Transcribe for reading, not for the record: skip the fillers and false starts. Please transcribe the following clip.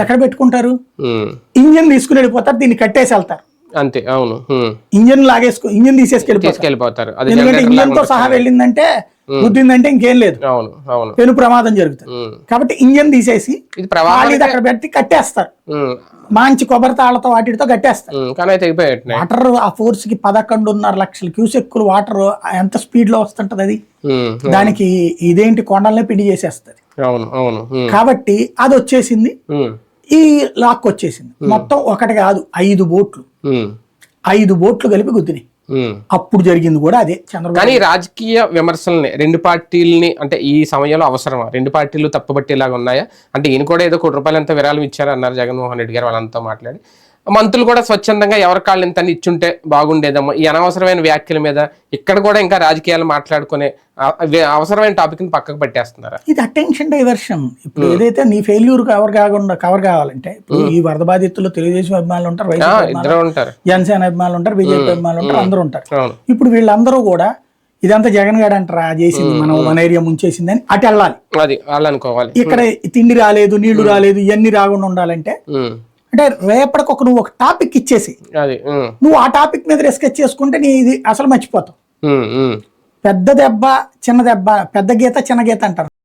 ఎక్కడ పెట్టుకుంటారు? ఇంజన్ తీసుకుని వెళ్ళిపోతారు, దీన్ని కట్టేసి వెళ్తారు అంతే. అవును, ఇంజన్ ఇంజన్ తీసుకెళ్ళిపోతారు. ఎందుకంటే ఇంజన్ తో సహా వెళ్ళిందంటే గుద్దిందంటే ఇంకేం లేదు, పెను ప్రమాదం జరుగుతుంది. కాబట్టి ఇంజన్ తీసేసి అక్కడ పెట్టి కట్టేస్తారు, మంచి కొబ్బరి తాళ్లతో వాటితో కట్టేస్తారు. వాటర్ ఆ ఫోర్స్ కి 11.5 లక్షల క్యూసెక్కులు వాటర్ ఎంత స్పీడ్ లో వస్తుంటది అది. దానికి ఇదేంటి కొండలనే పిండి చేసేస్తుంది. కాబట్టి అది వచ్చేసింది, ఈ లాక్ వచ్చేసింది. మొత్తం ఒకటి కాదు 5 బోట్లు, 5 బోట్లు కలిపి గుద్దినాయి. అప్పుడు జరిగింది కూడా అదే. చంద్రబాబు కానీ రాజకీయ విమర్శల్ని రెండు పార్టీలని అంటే ఈ సమయంలో అవసరమా? రెండు పార్టీలు తప్పుబట్టేలాగా ఉన్నాయా? అంటే ఈయన కూడా ఏదో ₹1 ఎంత విరాళం ఇచ్చారన్నారు జగన్మోహన్ రెడ్డి గారు వాళ్ళంతా మాట్లాడి. మంత్రులు కూడా స్వచ్ఛందంగా ఎవరి కాళ్ళు ఎంత ఇచ్చుంటే బాగుండేదమ్మో. ఈ అనవసరమైన వ్యాఖ్యల మీద ఇక్కడ కూడా ఇంకా రాజకీయాలు మాట్లాడుకునే అవసరమైన టాపిక్ ని పక్కకు పెట్టేస్తున్నారా? ఇది అటెన్షన్ డైవర్షన్. ఇప్పుడు ఏదైతే నీ ఫెయిల్యూర్ కవర్ కావాలంటే, ఇప్పుడు ఈ వరద బాధితుల్లో తెలుగుదేశం అభిమానులు ఉంటారు, వైసీపీ ఉంటారు, జనసేన అభిమానులు ఉంటారు, బీజేపీ అభిమానులు ఉంటారు, అందరూ ఉంటారు. ఇప్పుడు వీళ్ళందరూ కూడా ఇదంతా జగన్ గారు అంటారా చేసింది, మనం మన ఏరియా ముంచేసింది అని అటు వెళ్ళాలి. అది అనుకోవాలి. ఇక్కడ తిండి రాలేదు, నీళ్లు రాలేదు, ఇవన్నీ రాకుండా ఉండాలంటే అంటే రేపటికి నువ్వు ఒక టాపిక్ ఇచ్చేసి నువ్వు ఆ టాపిక్ మీద డిస్కస్ చేసుకుంటే నీ ఇది అసలు మర్చిపోతావు. పెద్ద దెబ్బ చిన్న దెబ్బ, పెద్ద గీత చిన్న గీత అంటారు.